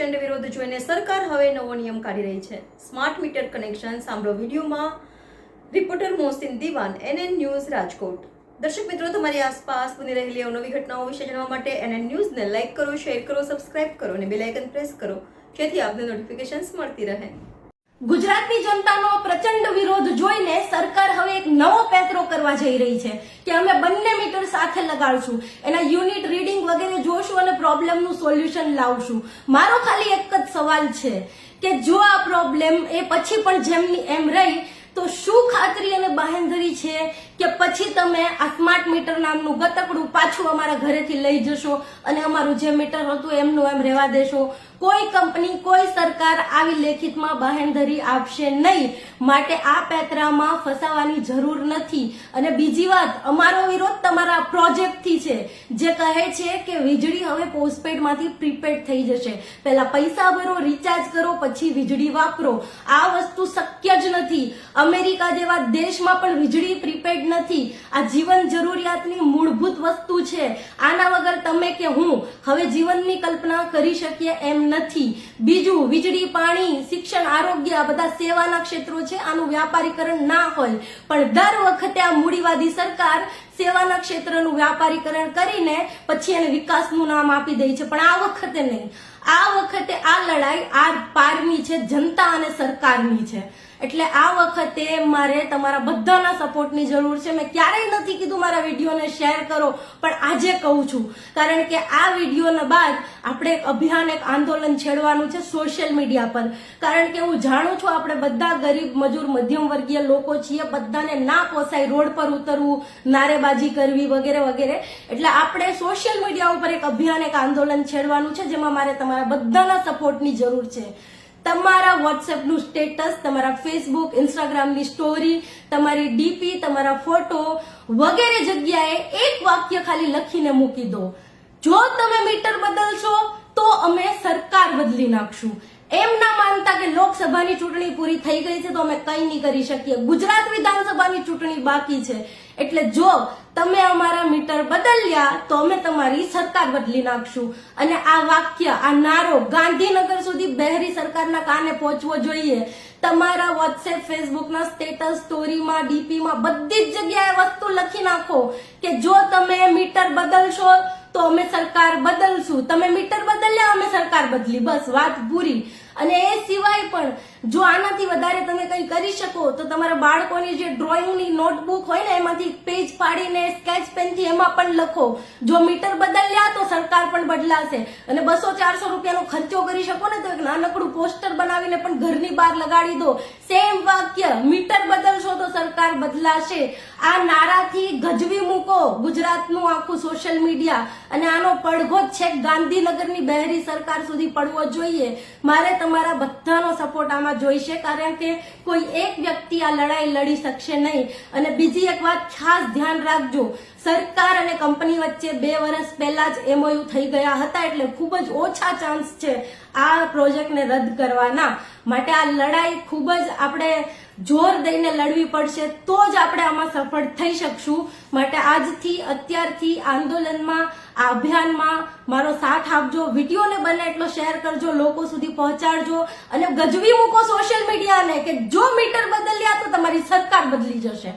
પ્રચંડ વિરોધ જોઈને સરકાર હવે નવો નિયમ કાઢી રહી છે। સ્માર્ટ મીટર કનેક્શન સાંભળો વિડીયોમાં। રિપોર્ટર મોહસિન દીવાન, NN ન્યૂઝ, રાજકોટ। દર્શક મિત્રો, તમારી આસપાસ બની રહેલી અવનવી ઘટનાઓ વિશે જાણવા માટે NN ન્યૂઝને લાઇક કરો, શેર કરો, સબસ્ક્રાઇબ કરો અને બેલ આઇકન પ્રેસ કરો, જેથી આપને નોટિફિકેશન્સ મળતી રહે। ગુજરાતની જનતાનો પ્રચંડ વિરોધ જોઈને સરકાર હવે એક નવો પેતરો કરવા જઈ રહી છે કે અમે બંને મીટર સાથે લગાડશું, એના યુનિટ રીડિંગ વગેરે જોશું અને પ્રોબ્લેમનું સોલ્યુશન લાવશું। મારો ખાલી એક જ સવાલ છે કે જો આ પ્રોબ્લેમ એ પછી પણ જેમની એમ રહી તો શું ખાતરી અને બાહેંધરી છે કે પછી તમે આ સ્માર્ટ મીટર નામનું ગતકડું પાછું અમારા ઘરેથી લઈ જશો અને અમારું જે મીટર હતું એમનું એમ રહેવા દેશો? કોઈ કંપની, કોઈ સરકાર આવી લેખિતમાં બાહેંધરી આપશે નહીં, માટે આ પેતરામાં ફસાવાની જરૂર નથી। અને બીજી વાત, અમારો વિરોધ તમારા પ્રોજેક્ટથી છે, જે કહે છે કે વીજળી હવે પોસ્ટપેડમાંથી પ્રીપેડ થઈ જશે। પહેલા પૈસા ભરો, રિચાર્જ કરો, પછી વીજળી વાપરો। આ વસ્તુ શક્ય જ નથી। અમેરિકા જેવા દેશમાં પણ વીજળી પ્રીપેડ નથી। આ જીવન જરૂરિયાતની મૂળભૂત વસ્તુ છે। આના વગર તમે કે હું હવે જીવનની કલ્પના કરી શકીએ એમ નથી। બીજું, વીજળી, પાણી, શિક્ષણ, આરોગ્ય આ બધા સેવાના ક્ષેત્રો છે, આનું વ્યાપારીકરણ ના હોય, પણ દર વખતે આ મૂડીવાદી સરકાર સેવાના ક્ષેત્રનું વ્યાપારીકરણ કરીને પછી એને વિકાસનું નામ આપી દે છે, પણ આ વખતે નહીં। આ વખતે આ લડાઈ આર પારની છે, જનતા અને સરકારની છે। એટલે આ વખતે મારે તમારા બધાના સપોર્ટની જરૂર છે। મેં ક્યારેય નથી કીધું મારા વિડીયોને શેર કરો, પણ આજે કહું છું, કારણ કે આ વિડીયોના બાદ આપણે એક અભિયાન, એક આંદોલન છેડવાનું છે સોશિયલ મીડિયા પર। કારણ કે હું જાણું છું આપણે બધા ગરીબ, મજૂર, મધ્યમ વર્ગીય લોકો છીએ, બધાને ના પોસાય રોડ પર ઉતરવું, નારેબાજી કરવી વગેરે વગેરે। એટલે આપણે સોશિયલ મીડિયા ઉપર એક અભિયાન, એક આંદોલન છેડવાનું છે, જેમાં મારે તમારા બધાના સપોર્ટની જરૂર છે। તમારા વોટ્સએપનું સ્ટેટસ, તમારા ફેસબુક, ઇન્સ્ટાગ્રામની સ્ટોરી, તમારી ડીપી, તમારા ફોટો વગેરે જગ્યાએ એક વાક્ય ખાલી લખીને મૂકી દો, જો તમે મીટર બદલશો તો અમે સરકાર બદલી નાખશું। એમ ના માનતા કે લોકસભાની ચૂંટણી પૂરી થઈ ગઈ છે તો અમે કંઈ નહીં કરી શકીએ, ગુજરાત વિધાનસભાની ચૂંટણી બાકી છે, એટલે જો તમે અમારા મીટર બદલ્યા તો અમે તમારી સરકાર બદલી નાખશું। અને આ વાક્ય, આ નારો ગાંધીનગર સુધી બહેરી સરકારના કાને પહોંચવો જોઈએ। તમારા વોટ્સએપ, ફેસબુકના સ્ટેટસ, સ્ટોરીમાં, ડીપીમાં બધી જ જગ્યાએ વસ્તુ લખી નાખો કે જો તમે મીટર બદલશો તો અમે સરકાર બદલશું, તમે મીટર બદલ્યા અમે સરકાર બદલી, બસ વાત પૂરી। અને એ સિવાય પણ જો આનાથી વધારે તમે કંઈ કરી શકો તો તમારા બાળકોની જે ડ્રોઈંગની નોટબુક હોય ને એમાંથી પેજ ફાડીને સ્કેચ પેનથી એમાં પણ લખો, જો મીટર બદલ્યા તો સરકાર પણ બદલાશે। અને 200-400 રૂપિયાનો ખર્ચો કરી શકો ને તો એક નાનકડું પોસ્ટર બનાવીને પણ ઘરની બહાર લગાડી દો, સેમ વાક્ય, મીટર બદલશો તો સરકાર બદલાશે। આ નારાથી ગજવી મૂકો ગુજરાતનું આખું સોશિયલ મીડિયા, અને આનો પડઘો છેક ગાંધીનગરની બહેરી સરકાર સુધી પડવો જોઈએ। મારે તમારા બધાનો સપોર્ટ આમાં જોઈશે, કારણ કે કોઈ એક વ્યક્તિ આ લડાઈ લડી શકશે નહીં। અને બીજી એક વાત ખાસ ધ્યાન રાખજો, સરકાર અને કંપની વચ્ચે 2 વર્ષ પહેલા જ MOU થઈ ગયા હતા, એટલે ખૂબ જ ઓછા ચાન્સ છે આ પ્રોજેક્ટને રદ કરવાના। માટે આ લડાઈ ખૂબ જ આપણે જોર દઈને લડવી પડશે, તો જ આપણે આમાં સફળ થઈ શકશું। માટે આજથી, અત્યારથી આંદોલનમાં, આ અભિયાનમાં મારો સાથ આપજો, વિડીયોને બને એટલો શેર કરજો, લોકો સુધી પહોંચાડજો અને ગજવી મૂકો સોશિયલ મીડિયાને કે જો મીટર બદલ્યા તો તમારી સરકાર બદલી જશે।